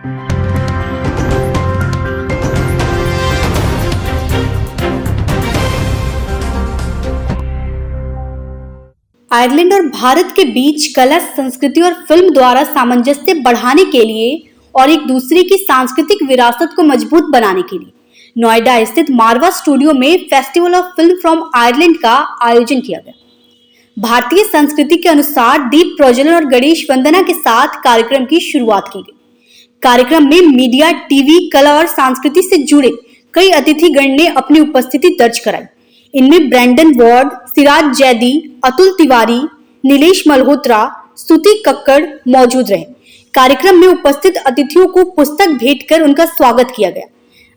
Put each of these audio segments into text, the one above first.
Ireland और भारत के बीच कला, संस्कृति और फिल्म द्वारा सामंजस्य बढ़ाने के लिए और एक दूसरे की सांस्कृतिक विरासत को मजबूत बनाने के लिए नोएडा स्थित मारवा स्टूडियो में festival of film from Ireland का आयोजन किया गया। भारतीय संस्कृति के अनुसार दीप प्रज्वलन और गणेश वंदना के साथ कार्यक्रम की शुरुआत की गई। कार्यक्रम में मीडिया, टीवी, कला और संस्कृति से जुड़े कई अतिथिगण ने अपनी उपस्थिति दर्ज कराई। इनमें ब्रैंडन वॉर्ड, सिराज जैदी, अतुल तिवारी, नीलेश मल्होत्रा, स्तुति कक्कड़ मौजूद रहे। कार्यक्रम में उपस्थित अतिथियों को पुस्तक भेंट कर उनका स्वागत किया गया।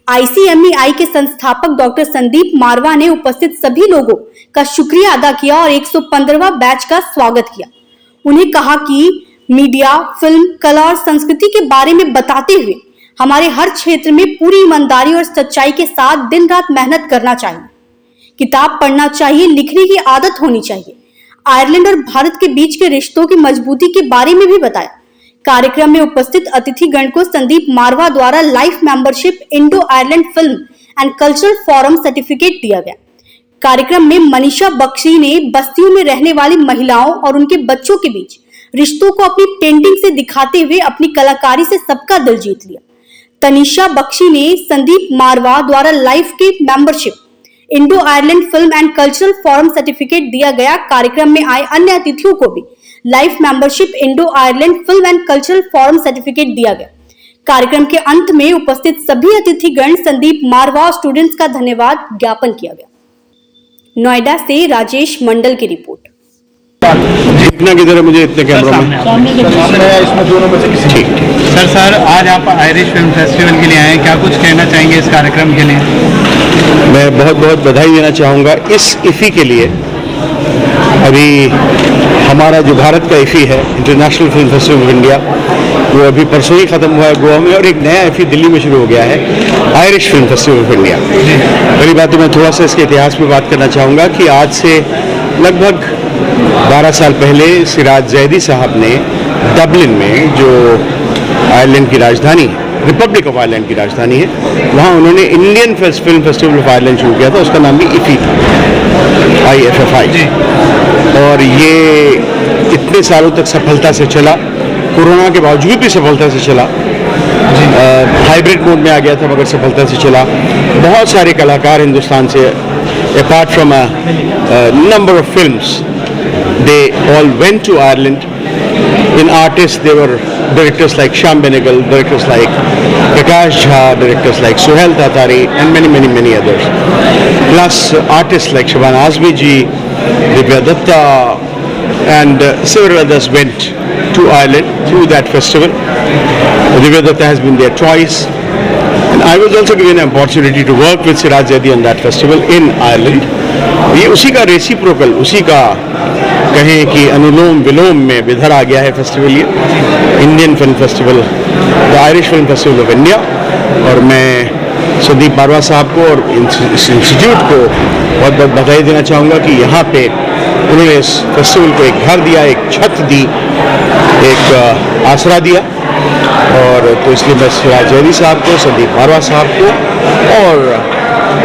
ICMEI के संस्थापक डॉक्टर संदीप मारवा ने उपस्थित सभी लोगों का शुक्रिया अदा किया और 115वां बैच का स्वागत किया। उन्हें कहा कि मीडिया, फिल्म, कला और संस्कृति के बारे में बताते हुए हमारे हर क्षेत्र में पूरी ईमानदारी और सच्चाई के साथ दिन रात मेहनत करना चाहिए। किताब पढ़ना चाहिए, लिखने की आदत होनी चाहिए। आयरलैंड और भारत के बीच के रिश्तों की मजबूती के बारे में भी बताया। कार्यक्रम में उपस्थित अतिथिगण को संदीप मारवा द्वारा life membership Indo Ireland film and cultural forum certificate दिया गया। कार्यक्रम में मनीषा बख्शी ने बस्तियों में रहने वाली महिलाओं और उनके बच्चों के बीच रिश्तों को अपनी पेंटिंग से दिखाते हुए अपनी कलाकारी से सबका दिल जीत लिया। तनीषा बख्शी ने संदीप मारवा द्वारा लाइफ की membership Indo Ireland film and cultural forum certificate दिया गया। कार्यक्रम में आए अन्य अतिथियों को भी life membership Indo Ireland film and cultural forum certificate दिया गया। कार्यक्रम के अंत में उपस्थित सभी अतिथिगण संदीप मारवा स्टूडेंट्स का धन्यवाद ज्ञापन किया गया। नोएडा से राजेश मंडल की रिपोर्ट। देखना किधर है मुझे इतने कैमरा में इसमें दोनों में से किसी ठीक। सर आज आप आयरिश फिल्म फेस्टिवल के लिए आए हैं, क्या कुछ कहना चाहेंगे इस कार्यक्रम के लिए? मैं बहुत बहुत बधाई देना चाहूँगा इस इफ़ी के लिए। अभी हमारा जो भारत का इफ़ी है, international film festival of India, वो अभी परसों ही ख़त्म हुआ है गोवा में, और एक नया इफ़ी दिल्ली में शुरू हो गया है, Irish film festival of India. पहली बात तो मैं थोड़ा सा इसके इतिहास में बात करना चाहूँगा कि आज से लगभग 12 साल पहले सिराज जैदी साहब ने डबलिन में, जो आयरलैंड की राजधानी है, रिपब्लिक ऑफ आयरलैंड की राजधानी है, वहाँ उन्होंने Indian film festival of Ireland शुरू किया था। उसका नाम भी इफ़ी था, IFFI। और ये इतने सालों तक सफलता से चला, कोरोना के बावजूद भी सफलता से चला। हाइब्रिड मोड में आ गया था मगर सफलता से चला। बहुत सारे कलाकार हिंदुस्तान से, apart from a number of films, they all went to Ireland. In artists, there were directors like Shyam Benegal, directors like Prakash Jha, directors like Sohail Tatari, and many others. Plus artists like Shabana Azmi ji, Divya Datta, and several others went to Ireland through that festival. Divya Datta has been their choice. And I was also given an opportunity to work with Siraj Zaidi on that festival in Ireland. ये उसी का reciprocal, उसी का कहें कि अनुलोम विलोम में विधर आ गया है फेस्टिवल, ये Indian film festival, the Irish film festival of India. और मैं संदीप मारवा साहब को और इस इंस्टीट्यूट को बहुत बहुत बधाई देना चाहूँगा कि यहाँ पे उन्होंने इस फेस्टिवल को एक घर दिया, एक छत दी, एक आसरा दिया। और तो इसलिए मैं सिराज जैदी साहब को, संदीप मारवा साहब को और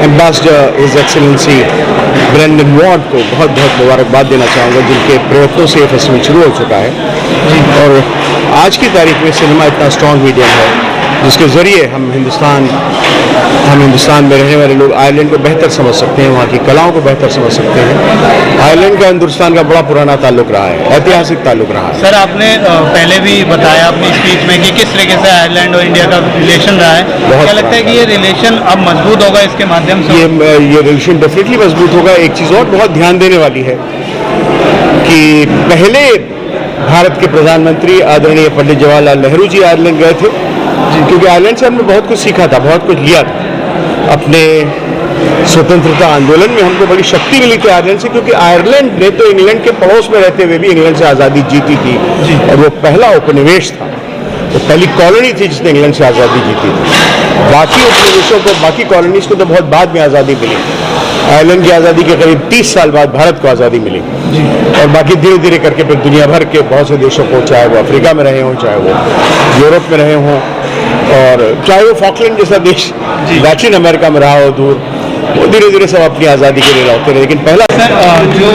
ambassador his excellency Brandon Ward को बहुत बहुत मुबारकबाद देना चाहूँगा, जिनके प्रयत्नों से ये फेस्टिवल शुरू हो चुका है। और आज की तारीख में सिनेमा इतना स्ट्रॉन्ग मीडियम है जिसके ज़रिए हम हिंदुस्तान में रहने वाले लोग आयरलैंड को बेहतर समझ सकते हैं, वहाँ की कलाओं को बेहतर समझ सकते हैं। आयरलैंड का हिंदुस्तान का बड़ा पुराना ताल्लुक रहा है, ऐतिहासिक ताल्लुक रहा है। सर आपने पहले भी बताया अपनी स्पीच में कि किस तरीके से आयरलैंड और इंडिया का रिलेशन रहा है, क्या लगता है कि ये रिलेशन अब मजबूत होगा इसके माध्यम से? ये रिलेशन डेफिनेटली मजबूत होगा। एक चीज़ और बहुत ध्यान देने वाली है कि पहले भारत के प्रधानमंत्री आदरणीय पंडित जवाहरलाल नेहरू जी आयरलैंड गए थे, क्योंकि आयरलैंड से हमने बहुत कुछ सीखा था, बहुत कुछ लिया था। अपने स्वतंत्रता आंदोलन में हमको बड़ी शक्ति मिली थी आयरलैंड से, क्योंकि आयरलैंड ने तो इंग्लैंड के पड़ोस में रहते हुए भी इंग्लैंड से आज़ादी जीती थी, और वो पहला उपनिवेश था, वो पहली कॉलोनी थी जिसने इंग्लैंड से आज़ादी जीती थी। बाकी उपनिवेशों को, बाकी कॉलोनीज को तो बहुत बाद में आज़ादी मिली। आयरलैंड की आज़ादी के करीब 30 साल बाद भारत को आज़ादी मिली, और बाकी धीरे धीरे करके फिर दुनिया भर के बहुत से देशों को, चाहे वो अफ्रीका में रहे हों, चाहे वो यूरोप में रहे हों, और चाहे वो फॉकलैंड जैसा देश दक्षिण अमेरिका में रहा हो दूर, वो धीरे धीरे सब अपनी आज़ादी के लिए लड़ते रहे। लेकिन पहला जो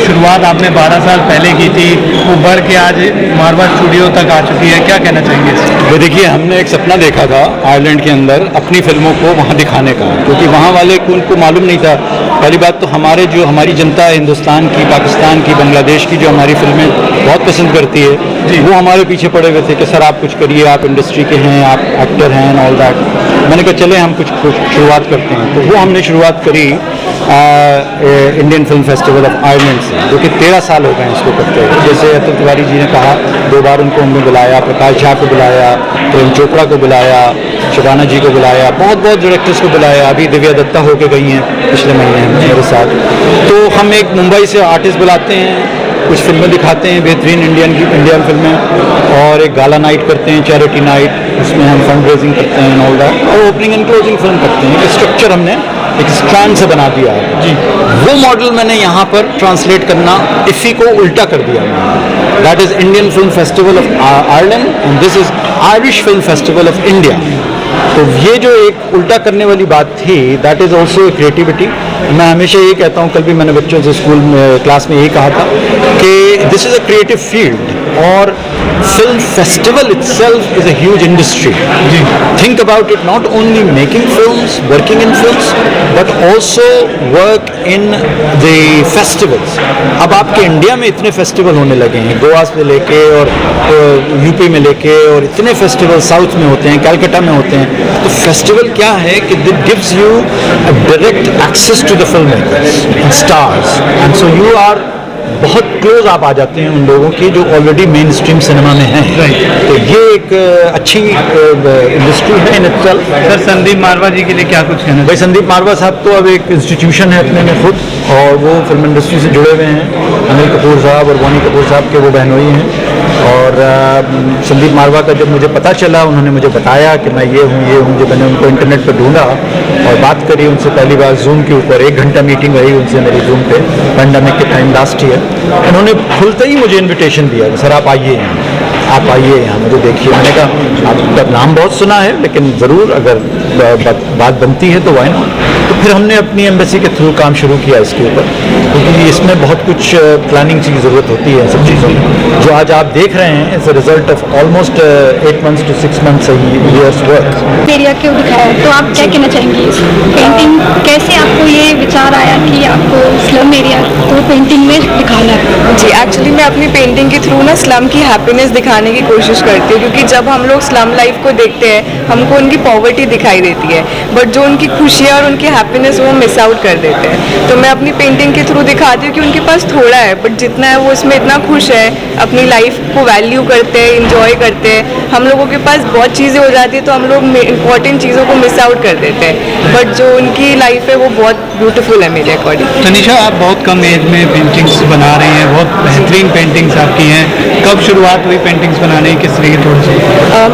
शुरुआत आपने 12 साल पहले की थी वो बढ़ के आज मारवा स्टूडियो तक आ चुकी है, क्या कहना चाहेंगे इसमें? तो देखिए, हमने एक सपना देखा था आयरलैंड के अंदर अपनी फिल्मों को वहाँ दिखाने का, क्योंकि वहाँ वाले को उनको मालूम नहीं था। पहली बात तो हमारी जनता है हिंदुस्तान की, पाकिस्तान की, बांग्लादेश की, जो हमारी फिल्में बहुत पसंद करती है, वो हमारे पीछे पड़े हुए थे कि सर आप कुछ करिए, आप इंडस्ट्री के हैं, आप एक्टर हैं एंड ऑल दैट। मैंने कहा चले हम कुछ शुरुआत करते हैं। तो वो हमने शुरुआत करी Indian film festival of Ireland से, जो कि 13 साल हो गए हैं इसको करते हुए। जैसे अतुल तिवारी जी ने कहा, 2 बार उनको हमने बुलाया, प्रकाश झा को बुलाया, प्रेम चोपड़ा को बुलाया, शबाना जी को बुलाया, बहुत बहुत डायरेक्टर्स को बुलाया। अभी दिव्या दत्ता होके गई हैं पिछले महीने मेरे साथ। तो हम एक मुंबई से आर्टिस्ट बुलाते हैं, कुछ फिल्में दिखाते हैं बेहतरीन इंडियन फिल्में, और एक गाला नाइट करते हैं, चैरिटी नाइट, उसमें हम फंड रेजिंग करते हैं ऑल दैट, और ओपनिंग एंड क्लोजिंग फिल्म करते हैं। एक स्ट्रक्चर हमने एक स्ट्रैंड से बना दिया है जी। वो मॉडल मैंने यहाँ पर ट्रांसलेट करना, इफ़ी को उल्टा कर दिया। That is Indian film festival of Ireland and this is Irish film festival of India. तो ये जो एक उल्टा करने वाली बात थी, दैट इज़ ऑल्सो क्रिएटिविटी। मैं हमेशा ये कहता हूँ, कल भी मैंने बच्चों से स्कूल में क्लास में यही कहा था कि this is a creative field, और film festival itself is a huge industry. Think about it, not only making films, working in films, but also work in the festivals. अब आपके इंडिया में इतने फेस्टिवल होने लगे हैं, गोवा से लेके और यूपी में लेके, और इतने फेस्टिवल साउथ में होते हैं, कलकत्ता में होते हैं। तो फेस्टिवल क्या है कि it gives you a direct access to the filmmakers and stars, and so you are बहुत क्लोज आप आ जाते हैं उन लोगों की जो ऑलरेडी मेन स्ट्रीम सिनेमा में हैं। तो ये एक अच्छी इंडस्ट्री है इन इटसेल्फ। सर, संदीप मारवा जी के लिए क्या कुछ कहना? भाई, संदीप मारवा साहब तो अब एक इंस्टीट्यूशन है अपने में खुद, और वो फिल्म इंडस्ट्री से जुड़े हुए हैं। अनिल कपूर साहब और बोनी कपूर साहब के वो बहनोई हैं। और संदीप मारवा का जब मुझे पता चला, उन्होंने मुझे बताया कि मैं ये हूँ, जब मैंने उनको इंटरनेट पर ढूंढा और बात करी उनसे, पहली बार जूम के ऊपर 1 घंटा मीटिंग रही उनसे मेरी जूम पे, पैंडेमिक के टाइम लास्ट ईयर। उन्होंने खुलते ही मुझे इनविटेशन दिया कि सर आप आइए यहाँ मुझे देखिए। मैंने कहा आपका नाम बहुत सुना है, लेकिन ज़रूर अगर बात बनती है तो वाई नॉट। तो फिर हमने अपनी एम्बेसी के थ्रू काम शुरू किया इसके ऊपर, क्योंकि इसमें बहुत कुछ प्लानिंग की ज़रूरत होती है सब चीज़ों में। जो आज आप देख रहे हैं is a result of almost 8 months to 6 months years work. Area क्यों दिखाया, तो आप क्या कहना चाहेंगे इस पेंटिंग, कैसे आपको ये विचार आया कि आपको स्लम एरिया को पेंटिंग में दिखाना है? जी, एक्चुअली मैं अपनी पेंटिंग के थ्रू ना स्लम की हैप्पीनेस दिखाने की कोशिश करती हूँ, क्योंकि जब हम लोग स्लम लाइफ को देखते हैं हमको उनकी पॉवर्टी दिखाई देती है, बट जो उनकी खुशियाँ और उनकी हैप्पीनेस वो मिस आउट कर देते हैं। तो मैं अपनी पेंटिंग के थ्रू दिखाती हूँ कि उनके पास थोड़ा है, बट जितना है वो उसमें इतना खुश है, अपनी लाइफ को वैल्यू करते हैं, इंजॉय करते हैं। हम लोगों के पास बहुत चीज़ें हो जाती है तो हम लोग इंपॉर्टेंट चीज़ों को मिस आउट कर देते हैं, बट जो उनकी लाइफ है वो बहुत ब्यूटीफुल है मेरे अकॉर्डिंग। तनिषा, आप बहुत कम एज में पेंटिंग्स बना रही हैं, बहुत बेहतरीन पेंटिंग्स आपकी हैं। कब शुरुआत हुई पेंटिंग्स बनाने की, किस तरीके थोड़ी सी?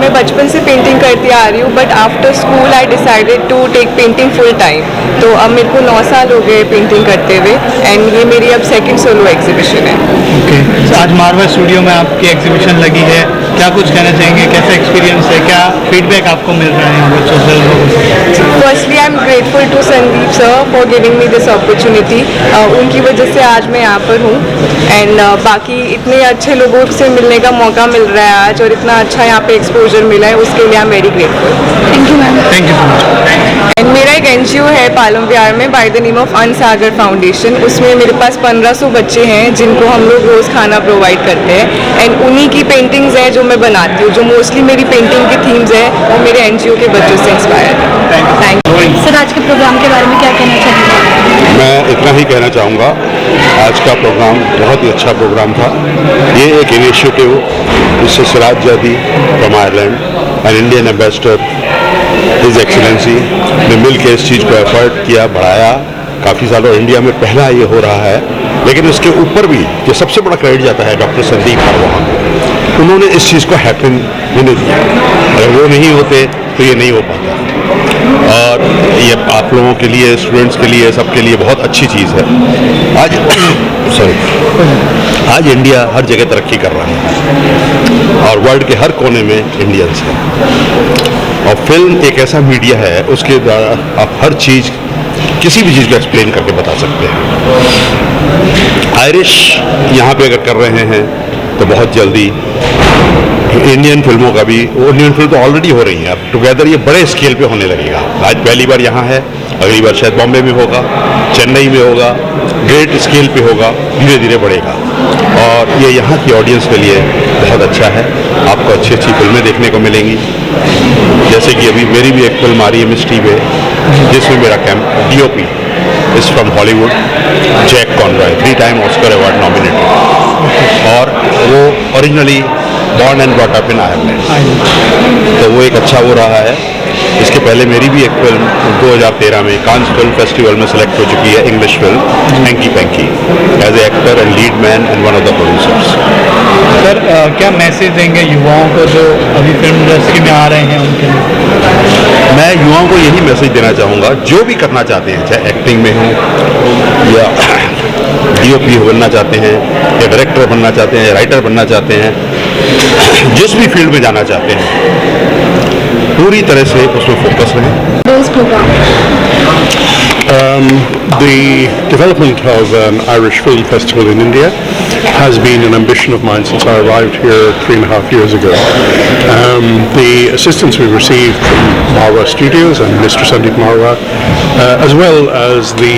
मैं बचपन से पेंटिंग करती आ रही हूँ, but after school I decided to take painting full time. तो अब मेरे को 9 साल हो गए पेंटिंग करते हुए, एंड ये मेरी अब 2nd सोलो एग्जीबिशन है। ओके, आज मारवा स्टूडियो में आपकी एग्जीबिशन लगी है, क्या कुछ कहना चाहेंगे, कैसा एक्सपीरियंस है, क्या फीडबैक आपको मिल रहा है यहाँ बच्चों से? Firstly I am grateful to Sandeep sir for giving me this opportunity. उनकी वजह से आज मैं यहाँ पर हूँ, एंड बाकी इतने अच्छे लोगों से मिलने का मौका मिल रहा है आज, और इतना अच्छा यहाँ पे एक्सपोजर मिला है, उसके लिए I am very grateful. Thank you ma'am. Thank you so much. And मेरा एक NGO है पालम विहार में by the name of Ansagar foundation. उसमें मेरे पास 1500 बच्चे हैं जिनको हम लोग रोज़ खाना प्रोवाइड करते हैं, एंड उन्हीं की पेंटिंग्स हैं जो मैं बनाती हूँ। जो मोस्टली मेरी पेंटिंग की थीम्स है वो मेरे NGO के बच्चों से इंस्पायर है। Thank you. सर, आज के प्रोग्राम के बारे में क्या कहना चाहेंगे? मैं इतना ही कहना चाहूँगा, आज का प्रोग्राम बहुत ही अच्छा प्रोग्राम था। ये एक इनिशिएटिव जिससे सिराज जादी from Ireland and Indian ambassador his excellency ने मिल के इस चीज़ को एफर्ट किया, बढ़ाया। काफ़ी सालों इंडिया में पहला ये हो रहा है, लेकिन उसके ऊपर भी जो सबसे बड़ा क्रेडिट जाता है डॉक्टर संदीप मारवा। उन्होंने इस चीज़ को हैपन होने दिया, अगर वो नहीं होते तो ये नहीं हो पाता। और ये आप लोगों के लिए, स्टूडेंट्स के लिए, सबके लिए बहुत अच्छी चीज़ है। आज इंडिया हर जगह तरक्की कर रहा है और वर्ल्ड के हर कोने में इंडियंस हैं, और फिल्म एक ऐसा मीडिया है, उसके द्वारा आप हर चीज़, किसी भी चीज़ को एक्सप्लेन करके बता सकते हैं। आयरिश यहाँ पे अगर कर रहे हैं तो बहुत जल्दी इंडियन फिल्मों का भी, इंडियन फिल्म तो ऑलरेडी हो रही हैं, अब टुगेदर ये बड़े स्केल पे होने लगेगा। आज पहली बार यहाँ है, अगली बार शायद बॉम्बे में होगा, चेन्नई में होगा, ग्रेट स्केल पे होगा, धीरे धीरे बढ़ेगा। और ये यहाँ की ऑडियंस के लिए बहुत अच्छा है। आपको अच्छी अच्छी फिल्में देखने को मिलेंगी, जैसे कि अभी मेरी भी एक फिल्म आ रही है मिस्ट्री पे, जिसमें मेरा DOP is from Hollywood, Jack Conroy, 3 time Oscar award nominated, और वो originally born and brought up in Ireland, तो वो एक अच्छा वो रहा है। इसके पहले मेरी भी एक फिल्म 2013 में कांस फिल्म फेस्टिवल में सेलेक्ट हो चुकी है, English film Hanky Panky, as a actor and lead man and one of the producers. Sir क्या मैसेज देंगे युवाओं को जो अभी फिल्म इंडस्ट्री में आ रहे हैं उनके लिए? मैं युवाओं को यही मैसेज देना चाहूँगा, जो भी करना चाहते हैं, चाहे एक्टिंग में हो या DOP बनना चाहते हैं, या डायरेक्टर बनना चाहते हैं, या राइटर बनना चाहते हैं, जिस भी फील्ड में जाना चाहते हैं, पूरी तरह से उसमें फोकस रहें। The development of an Irish Film Festival in India has been an ambition of mine since I arrived here 3.5 years ago. The assistance we received from Marwa Studios and Mr. Sandeep Marwa, as well as the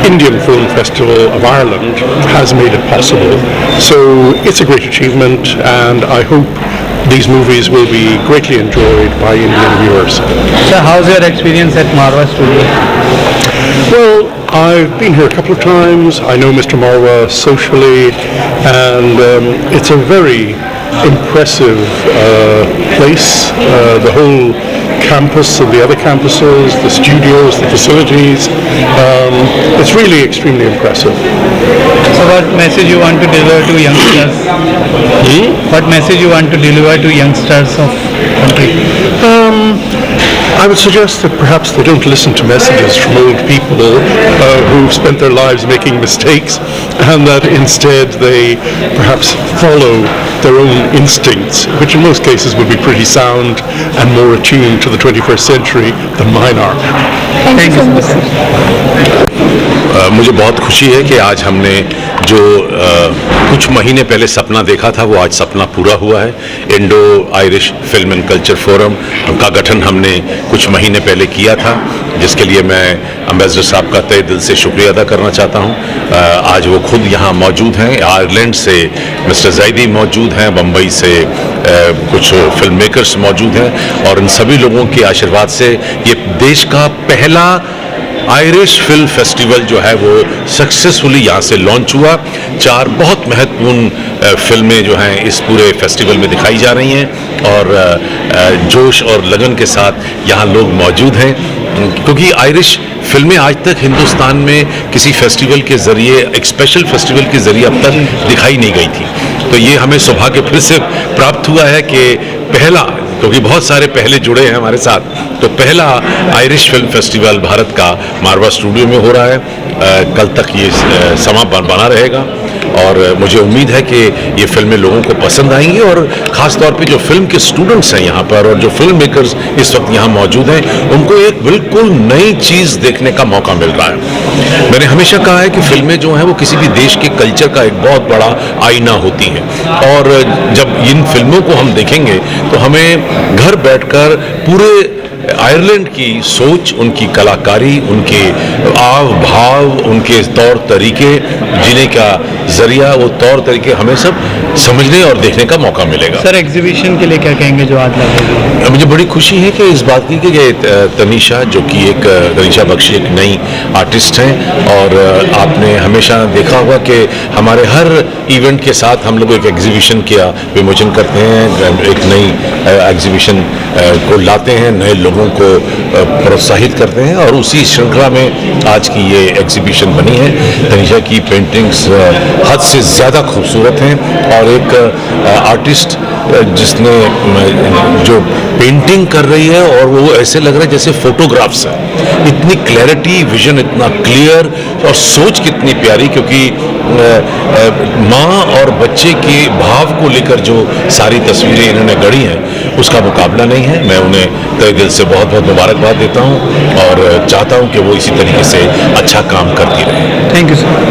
Indian Film Festival of Ireland, has made it possible. So it's a great achievement, and I hope these movies will be greatly enjoyed by Indian viewers. Sir, how's your experience at Marwa Studio? Well, I've been here a couple of times. I know Mr. Marwa socially, and it's a very impressive place. The whole campus and the other campuses, the studios, the facilities. It's really extremely impressive. So what message you want to deliver to youngsters? What message you want to deliver to youngsters of country? I would suggest that perhaps they don't listen to messages from old people who've spent their lives making mistakes, and that instead they perhaps follow their own instincts, which in most cases would be pretty sound and more attuned to the 21st century than mine are. Thank you so much, sir. मुझे बहुत खुशी है कि आज हमने जो कुछ महीने पहले सपना देखा था वो आज सपना पूरा हुआ है। Indo Irish film and culture forum का गठन हमने कुछ महीने पहले किया था, जिसके लिए मैं एम्बेसडर साहब का तहे दिल से शुक्रिया अदा करना चाहता हूँ। आज वो खुद यहाँ मौजूद हैं, आयरलैंड से मिस्टर जैदी मौजूद हैं, बम्बई से कुछ फिल्म मेकर्स मौजूद हैं, और इन सभी लोगों के आशीर्वाद से ये देश का पहला आयरिश फिल्म फेस्टिवल जो है वो सक्सेसफुली यहाँ से लॉन्च हुआ। 4 बहुत महत्वपूर्ण फिल्में जो हैं इस पूरे फेस्टिवल में दिखाई जा रही हैं, और जोश और लगन के साथ यहाँ लोग मौजूद हैं, क्योंकि आयरिश फिल्में आज तक हिंदुस्तान में किसी फेस्टिवल के ज़रिए, एक स्पेशल फेस्टिवल के ज़रिए अब तक दिखाई नहीं गई थी। तो ये हमें सौभाग्य फिर से प्राप्त हुआ है कि पहला, क्योंकि बहुत सारे पहले जुड़े हैं हमारे साथ, तो पहला आयरिश फिल्म फेस्टिवल भारत का मारवा स्टूडियो में हो रहा है। कल तक ये समा बना रहेगा, और मुझे उम्मीद है कि ये फिल्में लोगों को पसंद आएंगी, और ख़ास तौर पे जो फिल्म के स्टूडेंट्स हैं यहाँ पर और जो फिल्म मेकर्स इस वक्त यहाँ मौजूद हैं, उनको एक बिल्कुल नई चीज़ देखने का मौका मिल रहा है। मैंने हमेशा कहा है कि फिल्में जो हैं वो किसी भी देश के कल्चर का एक बहुत बड़ा आईना होती हैं, और जब इन फिल्मों को हम देखेंगे तो हमें घर बैठकर पूरे आयरलैंड की सोच, उनकी कलाकारी, उनके आव भाव, उनके तौर तरीके, जीने का जरिया, वो तौर तरीके हमें सब समझने और देखने का मौका मिलेगा। सर, एग्जीबिशन के लिए क्या कहेंगे जो आज लगेगी? मुझे बड़ी खुशी है कि इस बात की कि तनीषा, जो कि एक तनीषा बख्शी एक नई आर्टिस्ट हैं, और आपने हमेशा देखा होगा कि हमारे हर इवेंट के साथ हम लोग एक एग्जीबिशन का विमोचन करते हैं, एक नई एग्जीबिशन को लाते हैं, नए लोगों को प्रोत्साहित करते हैं, और उसी श्रृंखला में आज की ये एग्जीबिशन बनी है। तनीषा की पेंटिंग्स हद से ज़्यादा खूबसूरत हैं, और एक आर्टिस्ट जिसने जो पेंटिंग कर रही है, और वो ऐसे लग रहा है जैसे फोटोग्राफ्स है, इतनी क्लैरिटी, विजन इतना क्लियर और सोच कितनी प्यारी, क्योंकि माँ और बच्चे के भाव को लेकर जो सारी तस्वीरें इन्होंने गढ़ी हैं उसका मुकाबला नहीं है। मैं उन्हें तहे दिल से बहुत बहुत मुबारकबाद देता हूँ और चाहता हूँ कि वो इसी तरीके से अच्छा काम करती रहे। Thank you sir.